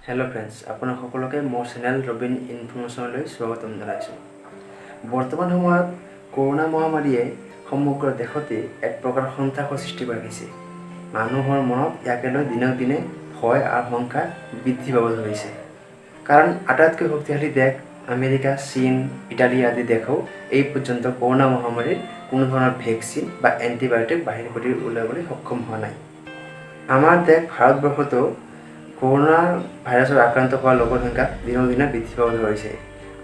Hello friends আপোনাৰ সকলোকে মোৰ চেনেল ৰবিন ইনফৰমেশ্যনলৈ স্বাগতম জনাইছোঁ। বৰ্তমান সময়ত কৰোনা মহামাৰীয়ে সমগ্ৰ দেশতে এক প্ৰকাৰ সন্ত্ৰাসৰ সৃষ্টি কৰি আহিছে। মানুহৰ মনত ইয়াকে লৈ দিনক দিনে ভয় আৰু শংকা বৃদ্ধি পাব ধৰিছে। কাৰণ আটাইতকৈ শক্তিশালী দেশ আমেৰিকা, চীন, ইটালী আদি দেশেও এই পৰ্যন্ত কৰোনা মহামাৰীৰ কোনো ধৰণৰ ভেকচিন বা এণ্টিবায়'টিক বাহিৰ কৰি উলিয়াবলৈ সক্ষম হোৱা নাই। আমাৰ দেশ ভাৰতবৰ্ষতো কৰোনা ভাইৰাছৰ আক্ৰান্ত হোৱা লোকৰ সংখ্যা দিনক দিনে বৃদ্ধি পাব ধৰিছে।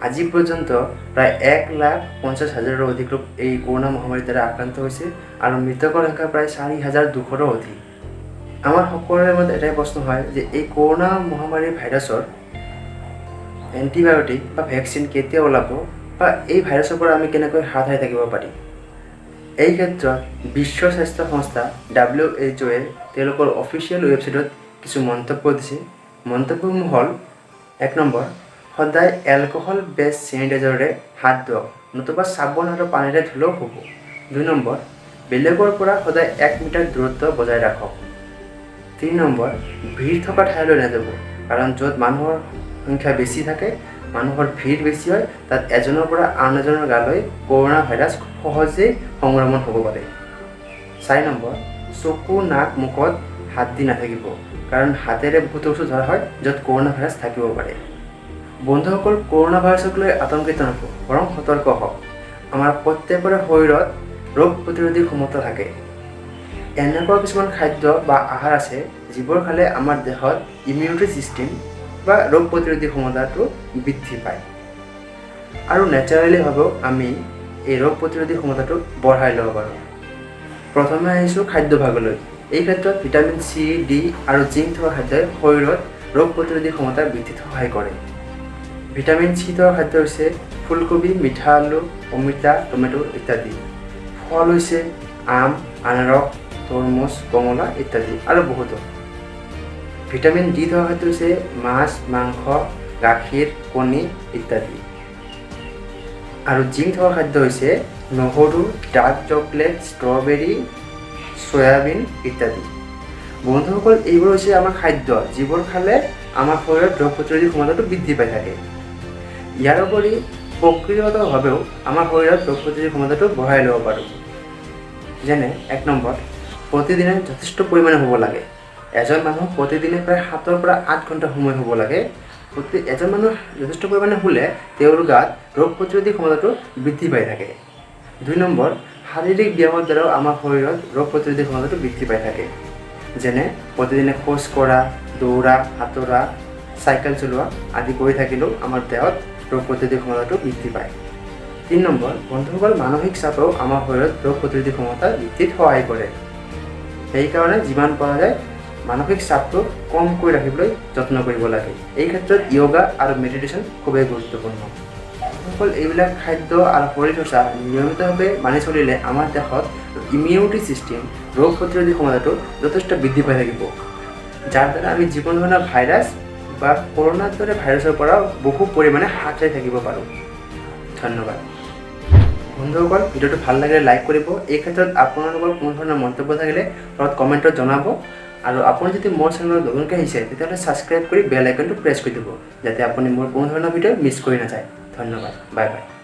আজি পৰ্যন্ত প্ৰায় 1,50,000ৰো অধিক লোক এই কৰোনা মহামাৰীৰ দ্বাৰা আক্ৰান্ত হৈছে আৰু মৃতকৰ সংখ্যা প্ৰায় 4,200ৰো অধিক। আমাৰ সকলোৰে মনত এটাই প্ৰশ্ন হয় যে এই কৰোনা মহামাৰীৰ ভাইৰাছৰ এণ্টিবায়'টিক বা ভেকচিন কেতিয়া ওলাব বা এই ভাইৰাছৰ পৰা আমি কেনেকৈ হাত সাৰি থাকিব পাৰিম। এই ক্ষেত্ৰত বিশ্ব স্বাস্থ্য সংস্থা WHOয়ে তেওঁলোকৰ অফিচিয়েল ৱেবছাইটত কিছু মন্তব্য দিছে। মন্তব্যসমূহ হ'ল 1 নম্বৰ, সদায় এলকহল বেছ চেনিটাইজাৰেৰে হাত ধুৱক, নতুবা চাবোন আৰু পানীৰে ধুলেও হ'ব। 2 নম্বৰ, বেলেগৰ পৰা সদায় 1 মিটাৰ দূৰত্ব বজাই ৰাখক। 3 নম্বৰ, ভিৰ থকা ঠাইলৈ নাযাব, কাৰণ য'ত মানুহৰ সংখ্যা বেছি থাকে, মানুহৰ ভিৰ বেছি হয়, তাত এজনৰ পৰা আন এজনৰ গালৈ কৰোনা ভাইৰাছ সহজেই সংক্ৰমণ হ'ব পাৰে। 4 নম্বৰ, চকু নাক মুখত হাত দি নাথাকিব, কাৰণ হাতেৰে বহুতো বস্তু ধৰা হয় য'ত কৰোনা ভাইৰাছ থাকিব পাৰে। বন্ধুসকল, কৰোনা ভাইৰাছক লৈ আতংকিত নহ'ব, বৰং সতৰ্ক হওক। আমাৰ প্ৰত্যেকৰে শৰীৰত ৰোগ প্ৰতিৰোধী ক্ষমতা থাকে। এনেকুৱা কিছুমান খাদ্য বা আহাৰ আছে যিবোৰ খালে আমাৰ দেহত ইমিউনিটি ছিষ্টেম বা ৰোগ প্ৰতিৰোধী ক্ষমতাটো বৃদ্ধি পায় আৰু নেচাৰেলিভাৱেও আমি এই ৰোগ প্ৰতিৰোধী ক্ষমতাটো বঢ়াই ল'ব পাৰোঁ। প্ৰথমে আহিছোঁ খাদ্যভাগলৈ। এই ক্ষেত্ৰত ভিটামিন C, D আৰু জিংক থকা খাদ্যই শৰীৰত ৰোগ প্ৰতিৰোধী ক্ষমতা বৃদ্ধিত সহায় কৰে। ভিটামিন C থকা খাদ্য হৈছে ফুলকবি, মিঠা আলু, অমিতা, টমেটো ইত্যাদি। ফল হৈছে আম, আনাৰস, তৰমুজ, কমলা ইত্যাদি আৰু বহুতো। ভিটামিন D থকা খাদ্য হৈছে মাছ, মাংস, গাখীৰ, কণী ইত্যাদি। আৰু জিংক থকা খাদ্য হৈছে নহৰু, ডাৰ্ক চকলেট, ষ্ট্ৰবেৰী, চয়াবিন ইত্যাদি। বন্ধুসকল, এইবোৰ হৈছে আমাৰ খাদ্য যিবোৰ খালে আমাৰ শৰীৰত ৰোগ প্ৰতিৰোধী ক্ষমতাটো বৃদ্ধি পাই থাকে। ইয়াৰ উপৰি প্ৰকৃতিগতভাৱেও আমাৰ শৰীৰত ৰোগ প্ৰতিৰোধী ক্ষমতাটো বঢ়াই ল'ব পাৰোঁ। যেনে 1 নম্বৰ, প্ৰতিদিনে যথেষ্ট পৰিমাণে শুব লাগে। এজন মানুহ প্ৰতিদিনে প্ৰায় 7ৰ পৰা 8 ঘণ্টা সময় শুব লাগে। এজন মানুহ যথেষ্ট পৰিমাণে শুলে তেওঁৰ গাত ৰোগ প্ৰতিৰোধী ক্ষমতাটো বৃদ্ধি পাই থাকে। 2 নম্বৰ, শাৰীৰিক ব্যায়ামৰ দ্বাৰাও আমাৰ শৰীৰত ৰোগ প্ৰতিৰোধী ক্ষমতাটো বৃদ্ধি পাই থাকে। যেনে প্ৰতিদিনে খোজ কঢ়া, দৌৰা, সাঁতোৰা, চাইকেল চলোৱা আদি কৰি থাকিলেও আমাৰ দেহত ৰোগ প্ৰতিৰোধী ক্ষমতাটো বৃদ্ধি পায়। 3 নম্বৰ, বন্ধুসকল, মানসিক চাপেও আমাৰ শৰীৰত ৰোগ প্ৰতিৰোধী ক্ষমতা বৃদ্ধিত সহায় কৰে। সেইকাৰণে যিমান পৰা যায় মানসিক চাপটো কম কৰি ৰাখিবলৈ যত্ন কৰিব লাগে। এই ক্ষেত্ৰত য়োগা আৰু মেডিটেশ্যন খুবেই গুৰুত্বপূৰ্ণ। বন্ধুসকল, এইবিলাক খাদ্য আৰু শৰীৰচৰ্চা নিয়মিতভাৱে মানি চলিলে আমাৰ দেহত ইমিউনিটি ছিষ্টেম, ৰোগ প্ৰতিৰোধী ক্ষমতাটো যথেষ্ট বৃদ্ধি পাই থাকিব, যাৰ দ্বাৰা আমি যিকোনো ধৰণৰ ভাইৰাছ বা কৰোনাৰ দৰে ভাইৰাছৰ পৰা বহু পৰিমাণে হাত সাৰি থাকিব পাৰোঁ। ধন্যবাদ। বন্ধুসকল, ভিডিঅ'টো ভাল লাগিলে লাইক কৰিব। এই ক্ষেত্ৰত আপোনালোকৰ কোনো ধৰণৰ মন্তব্য থাকিলে তলত কমেণ্টত জনাব। আৰু আপুনি যদি মোৰ চেনেলত নতুনকৈ আহিছে তেতিয়াহ'লে ছাবস্ক্ৰাইব কৰি বেল আইকনটো প্ৰেছ কৰি দিব, যাতে আপুনি মোৰ কোনো ধৰণৰ ভিডিঅ' মিছ কৰি নাযায়। ধন্যবাদ। Bye bye.